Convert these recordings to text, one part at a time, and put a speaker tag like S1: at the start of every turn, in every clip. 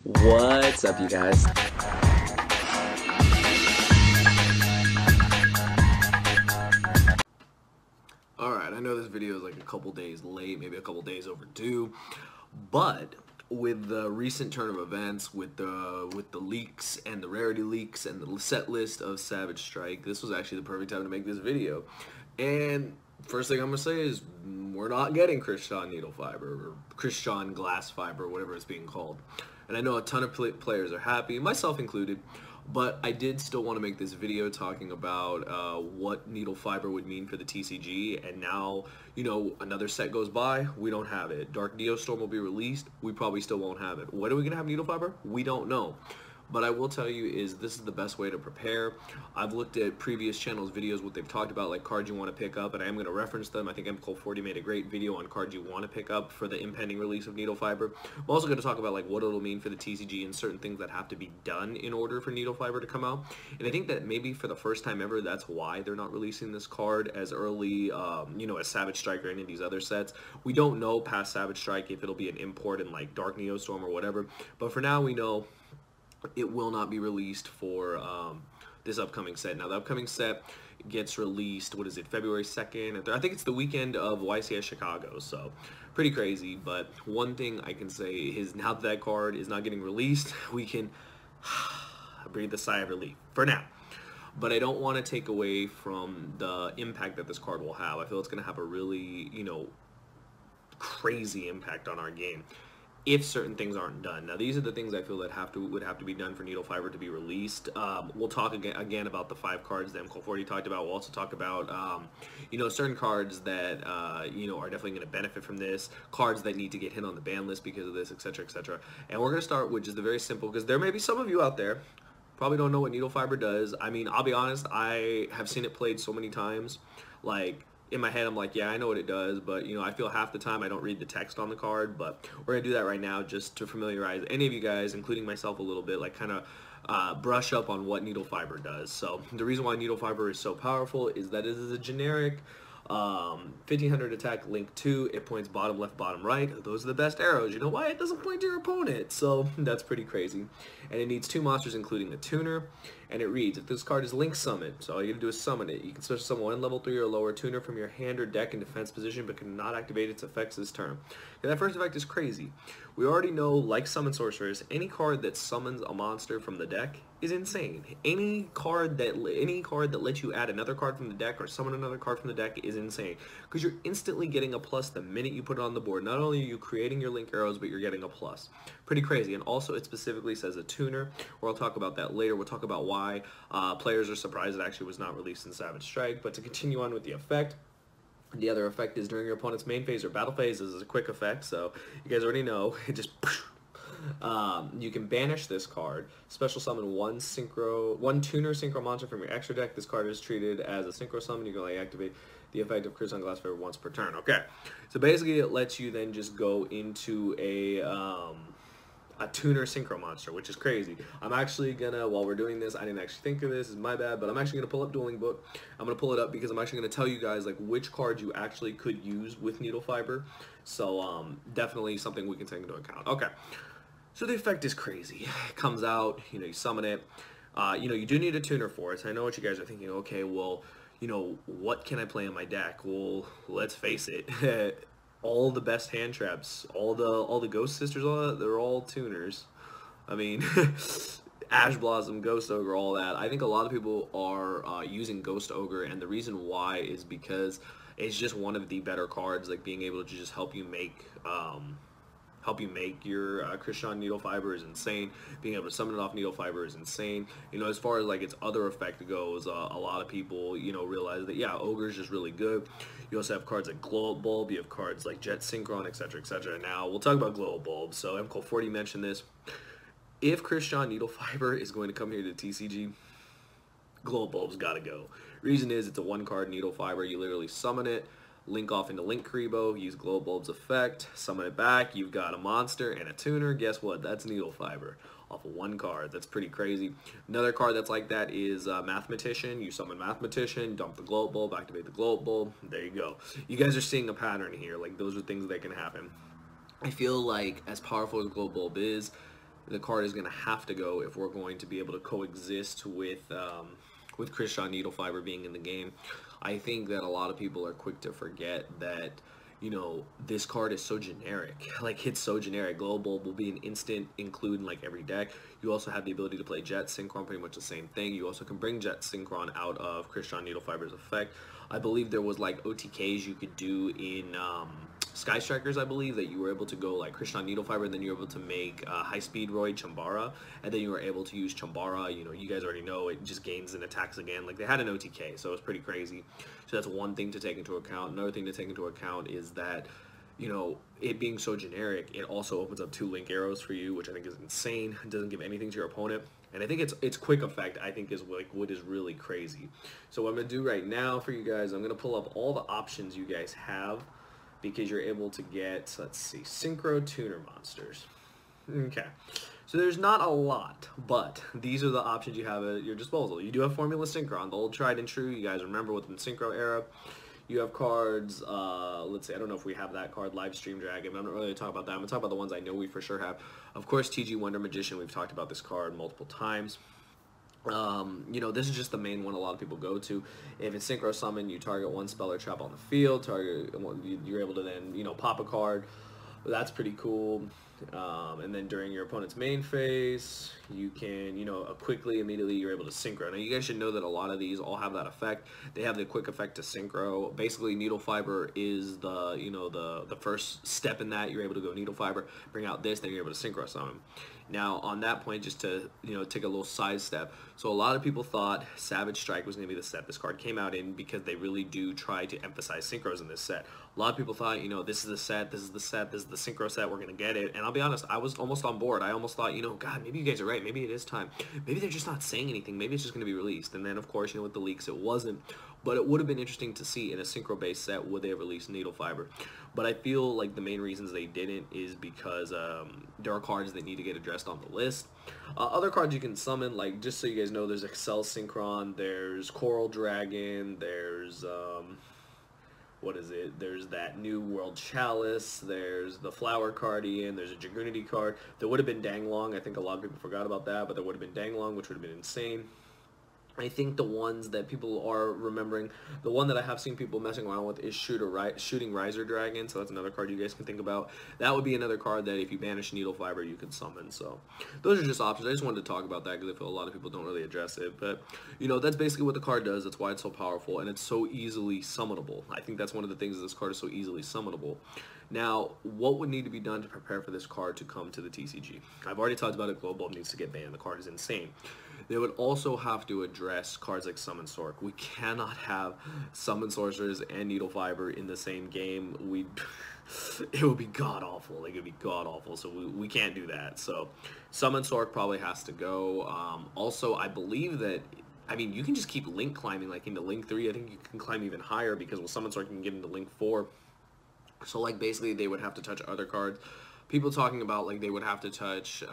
S1: What's up, you guys?
S2: Alright, I know this video is like a couple days late, maybe a couple days overdue, but with the recent turn of events, with the leaks and the rarity leaks and the set list of Savage Strike, this was actually the perfect time to make this video. And first thing I'm gonna say is we're not getting Crystron Needlefiber or Crystron Glass Fiber, whatever it's being called. And I know a ton of players are happy, myself included. But I did still want to make this video talking about what needle fiber would mean for the TCG, and now, you know, another set goes by, we don't have it. Dark Neostorm will be released, we probably still won't have it. When are we going to have needle fiber? We don't know. But I will tell you is this is the best way to prepare. I've looked at previous channels' videos, what they've talked about, like cards you want to pick up, and I am going to reference them. I think MCole40 made a great video on cards you want to pick up for the impending release of needle fiber. I'm also going to talk about like what it'll mean for the TCG and certain things that have to be done in order for needle fiber to come out. And I think that maybe for the first time ever, that's why they're not releasing this card as early, you know, as Savage Strike or any of these other sets. We don't know past Savage Strike if it'll be an import in like Dark Neostorm or whatever. But for now, we know it will not be released for this upcoming set. Now, the upcoming set gets released, what is it, February 2nd? I think it's the weekend of YCS Chicago, so pretty crazy. But one thing I can say is now that card is not getting released, we can breathe a sigh of relief for now. But I don't want to take away from the impact that this card will have. I feel it's going to have a really, you know, crazy impact on our game if certain things aren't done. Now, these are the things I feel that would have to be done for needle fiber to be released. We'll talk again about the 5 cards that MCole40 talked about. We'll also talk about you know, certain cards that you know, are definitely going to benefit from this, cards that need to get hit on the ban list because of this, etc., etc. And we're going to start with just the very simple, because there may be some of you out there probably don't know what needle fiber does. I mean, I'll be honest, I have seen it played so many times, like in my head I'm like, yeah, I know what it does, but you know, I feel half the time I don't read the text on the card. But we're gonna do that right now just to familiarize any of you guys, including myself a little bit, like kind of brush up on what needle fiber does. So the reason why needle fiber is so powerful is that it is a generic 1500 attack, link 2, it points bottom left, bottom right. Those are the best arrows. You know why? It doesn't point to your opponent, so that's pretty crazy. And it needs 2 monsters, including a tuner. And it reads, if this card is link summoned, so all you gotta do is summon it. You can special summon 1 level 3 or lower tuner from your hand or deck in defense position, but cannot activate its effects this turn. And that first effect is crazy. We already know, like Summon Sorceress, any card that summons a monster from the deck is insane. Any card that lets you add another card from the deck or summon another card from the deck is insane, because you're instantly getting a plus the minute you put it on the board. Not only are you creating your link arrows, but you're getting a plus. Pretty crazy. And also it specifically says a tuner, where I'll talk about that later. We'll talk about why players are surprised it actually was not released in Savage Strike. But to continue on with the effect, the other effect is during your opponent's main phase or battle phase. This is a quick effect, so you guys already know. It just you can banish this card, special summon one tuner synchro monster from your extra deck. This card is treated as a synchro summon. You can only activate the effect of Crystron Glass Fiber once per turn. Okay, so basically it lets you then just go into a tuner synchro monster, which is crazy. I'm actually gonna, while we're doing this, I didn't actually think of this, is my bad, but I'm actually gonna pull up Dueling Book. I'm gonna pull it up because I'm actually gonna tell you guys like which cards you actually could use with needle fiber. So definitely something we can take into account. Okay, so the effect is crazy. It comes out, you know, you summon it. You know, you do need a tuner for it. So I know what you guys are thinking. Okay, well, you know, what can I play in my deck? Well, let's face it. All the best hand traps, all the Ghost Sisters, they're all tuners. I mean, Ash Blossom, Ghost Ogre, all that. I think a lot of people are using Ghost Ogre, and the reason why is because it's just one of the better cards, like being able to just help you make your Crystron Needlefiber is insane. Being able to summon it off Needlefiber is insane. You know, as far as like its other effect goes, a lot of people, you know, realize that, yeah, Ogre is just really good. You also have cards like Glow Up Bulb, you have cards like Jet Synchron, etc., etc. Now, we'll talk about Glow Up Bulb. So MCole40 mentioned this. If Crystron Needlefiber is going to come here to TCG, Glow Up Bulb's gotta go. Reason is, it's a 1-card Needlefiber. You literally summon it, link off into Link Kribo, use Glow Bulb's effect, summon it back, you've got a monster and a tuner. Guess what? That's Needlefiber off of 1 card. That's pretty crazy. Another card that's like that is Mathematician. You summon Mathematician, dump the Glow Bulb, activate the Glow Bulb. There you go. You guys are seeing a pattern here. Like, those are things that can happen. I feel like as powerful as Glow Bulb is, the card is going to have to go if we're going to be able to coexist with Crystron Needlefiber being in the game. I think that a lot of people are quick to forget that, you know, this card is so generic. Like, it's so generic. Global will be an instant include in like every deck. You also have the ability to play Jet Synchron, pretty much the same thing. You also can bring Jet Synchron out of Crystron Needlefiber's effect. I believe there was like OTKs you could do in Sky Strikers, I believe, that you were able to go like Crystron Needlefiber, and then you were able to make High Speed Roy Chambara, and then you were able to use Chambara. You know, you guys already know it just gains and attacks again. Like, they had an OTK, so it's pretty crazy. So that's one thing to take into account. Another thing to take into account is that, you know, it being so generic, it also opens up 2 link arrows for you, which I think is insane. It doesn't give anything to your opponent. And I think its quick effect, I think, is like what is really crazy. So what I'm going to do right now for you guys, I'm going to pull up all the options you guys have, because you're able to get, let's see, Synchro Tuner Monsters. Okay. So there's not a lot, but these are the options you have at your disposal. You do have Formula Synchron, the old tried and true. You guys remember within the Synchro era. You have cards, let's see, I don't know if we have that card, Livestream Dragon, but I'm not really going to talk about that. I'm going to talk about the ones I know we for sure have. Of course, TG Wonder Magician, we've talked about this card multiple times. You know, this is just the main one a lot of people go to. If it's Synchro Summon, you target 1 spell or trap on the field, you're able to then, you know, pop a card. That's pretty cool. And then during your opponent's main phase, you can, you know, immediately you're able to synchro. Now, you guys should know that a lot of these all have that effect. They have the quick effect to synchro. Basically, Needlefiber is the, you know, the first step in that. You're able to go Needlefiber, bring out this, then you're able to synchro summon. Now, on that point, just to, you know, take a little side step. So a lot of people thought Savage Strike was going to be the set this card came out in, because they really do try to emphasize synchros in this set. A lot of people thought, you know, this is the set, this is the set, this is the synchro set, we're going to get it. And I'll be honest, I was almost on board. I almost thought, you know, God, maybe you guys are right. Maybe it is time. Maybe they're just not saying anything. Maybe it's just going to be released. And then, of course, you know, with the leaks, it wasn't. But it would have been interesting to see in a synchro-based set, would they have released Needlefiber? But I feel like the main reasons they didn't is because there are cards that need to get addressed on the list. Other cards you can summon, like, just so you guys know, there's Excel Synchron, there's Coral Dragon, there's, what is it? There's that New World Chalice, there's the Flower Cardian, there's a Dragunity card. There would have been Danglong. I think a lot of people forgot about that, but there would have been Danglong, which would have been insane. I think the ones that people are remembering, the one that I have seen people messing around with is Shooting Riser Dragon, so that's another card you guys can think about. That would be another card that if you banish Needlefiber, you can summon. So those are just options. I just wanted to talk about that because I feel a lot of people don't really address it. But, you know, that's basically what the card does. That's why it's so powerful, and it's so easily summonable. I think that's one of the things, that this card is so easily summonable. Now, what would need to be done to prepare for this card to come to the TCG? I've already talked about it. Global needs to get banned. The card is insane. They would also have to address cards like Summon Sorc. We cannot have Summon Sorcerers and Needlefiber in the same game. It would be god-awful. Like, it would be god-awful. So we can't do that. So Summon Sorc probably has to go. Also, I believe that, I mean, you can just keep link climbing, like into link 3. I think you can climb even higher, because with Summon Sorc you can get into link 4. So, like, basically they would have to touch other cards. People talking about, like, they would have to touch,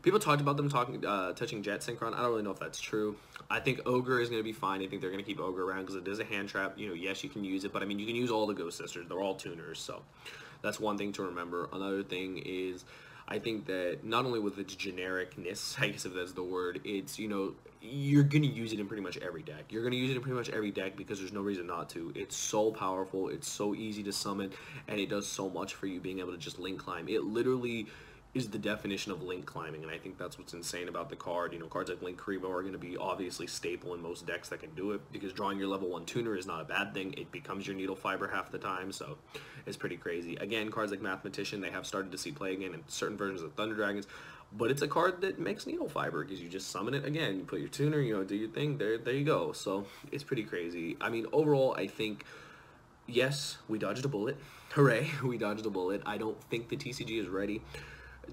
S2: people talked about them touching Jet Synchron. I don't really know if that's true. I think Ogre is going to be fine. I think they're going to keep Ogre around because it is a hand trap. You know, yes, you can use it, but I mean, you can use all the Ghost Sisters. They're all tuners, so that's one thing to remember. Another thing is, I think that not only with its genericness, I guess if that's the word, it's, you know, you're going to use it in pretty much every deck. You're going to use it in pretty much every deck because there's no reason not to. It's so powerful. It's so easy to summon, and it does so much for you being able to just link climb. It literally is the definition of link climbing, and I think that's what's insane about the card. You know, cards like Link Karibo are going to be obviously staple in most decks that can do it, because drawing your level 1 tuner is not a bad thing. It becomes your Needlefiber half the time, so it's pretty crazy. Again, cards like Mathematician, they have started to see play again in certain versions of Thunder Dragons, but it's a card that makes Needlefiber, because you just summon it again, you put your tuner, you know, do your thing, there you go. So it's pretty crazy. I mean, overall, I think, yes, we dodged a bullet. Hooray, we dodged a bullet. I don't think the TCG is ready.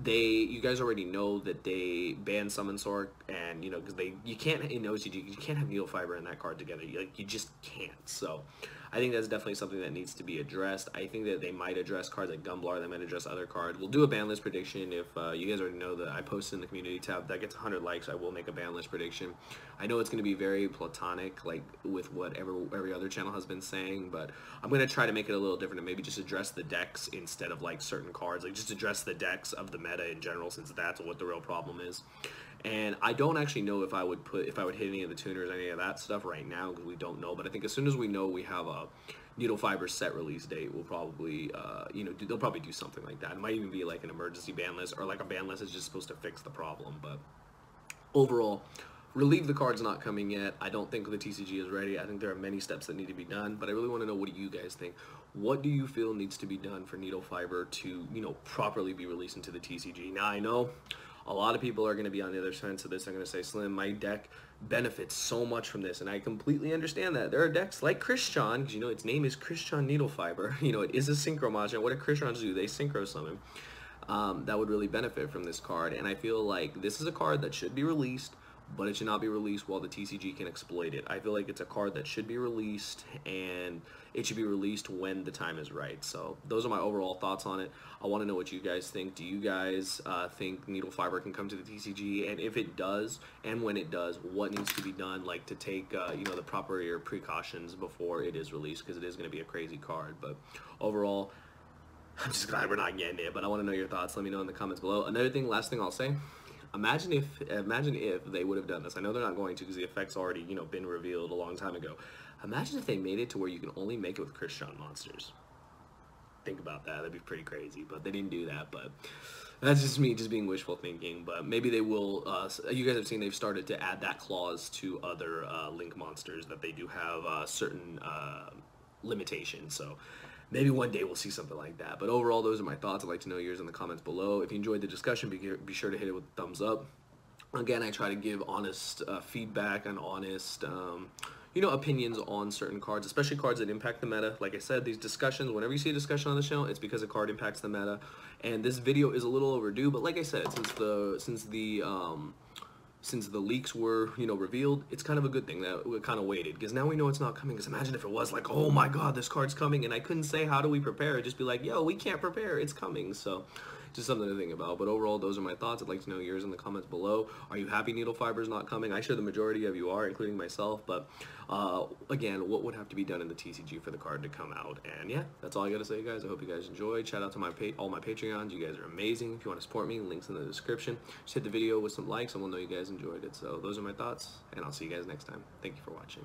S2: You guys already know that they banned Summon Sorc, and, you know, because you can't, in OCG, you can't have Needlefiber and that card together. You just can't. So I think that's definitely something that needs to be addressed. I think that they might address cards like Gumblar, they might address other cards. We'll do a ban list prediction. If you guys already know that I posted in the community tab, that gets 100 likes, I will make a ban list prediction. I know it's going to be very platonic, like with what every other channel has been saying, but I'm going to try to make it a little different and maybe just address the decks instead of like certain cards, like just address the decks of the meta in general, since that's what the real problem is. And I don't actually know if I would hit any of the tuners, any of that stuff right now, because we don't know. But I think as soon as we know we have a Needlefiber set release date, we'll probably, they'll probably do something like that. It might even be like an emergency ban list, or like a ban list is just supposed to fix the problem. But overall, Relieve the card's not coming yet. I don't think the TCG is ready. I think there are many steps that need to be done, but I really want to know, what do you guys think? What do you feel needs to be done for Needlefiber to, properly be released into the TCG? Now, I know a lot of people are going to be on the other side of this. I'm going to say, Slim, my deck benefits so much from this, and I completely understand that. There are decks like Crystron, because its name is Crystron Needlefiber. It is a synchro monster. What do Crystrons do? They synchro summon. That would really benefit from this card, and I feel like this is a card that should be released, but it should not be released while the TCG can exploit it. I feel like it's a card that should be released, and it should be released when the time is right. So those are my overall thoughts on it. I want to know what you guys think. Do you guys think Needlefiber can come to the TCG? And if it does, and when it does, what needs to be done, like to take the proper precautions before it is released, because it is going to be a crazy card. But overall, I'm just glad we're not getting it. But I want to know your thoughts. Let me know in the comments below. Another thing, last thing I'll say. Imagine if they would have done this. I know they're not going to, because the effect's already, been revealed a long time ago. Imagine if they made it to where you can only make it with Crystron monsters. Think about that. That'd be pretty crazy, but they didn't do that. But that's just me, just being wishful thinking. But maybe they will. You guys have seen they've started to add that clause to other Link monsters, that they do have certain limitations. So maybe one day we'll see something like that. But overall, those are my thoughts. I'd like to know yours in the comments below. If you enjoyed the discussion, be sure to hit it with a thumbs up. Again, I try to give honest feedback and honest, opinions on certain cards, especially cards that impact the meta. Like I said, these discussions, whenever you see a discussion on the channel, it's because a card impacts the meta. And this video is a little overdue, but like I said, since the leaks were, revealed, it's kind of a good thing that we kind of waited, because now we know it's not coming. Because imagine if it was like, oh my god, this card's coming, and I couldn't say, how do we prepare? Just be like, yo, we can't prepare, it's coming. So just something to think about. But overall, those are my thoughts. I'd like to know yours in the comments below. Are you happy Needlefiber's not coming? I'm sure the majority of you are, including myself. But again, what would have to be done in the TCG for the card to come out? And yeah, that's all I gotta say, guys. I hope you guys enjoyed. Shout out to all my Patreons. You guys are amazing. If you want to support me, links in the description. Just hit the video with some likes, and we'll know you guys enjoyed it. So those are my thoughts, and I'll see you guys next time. Thank you for watching.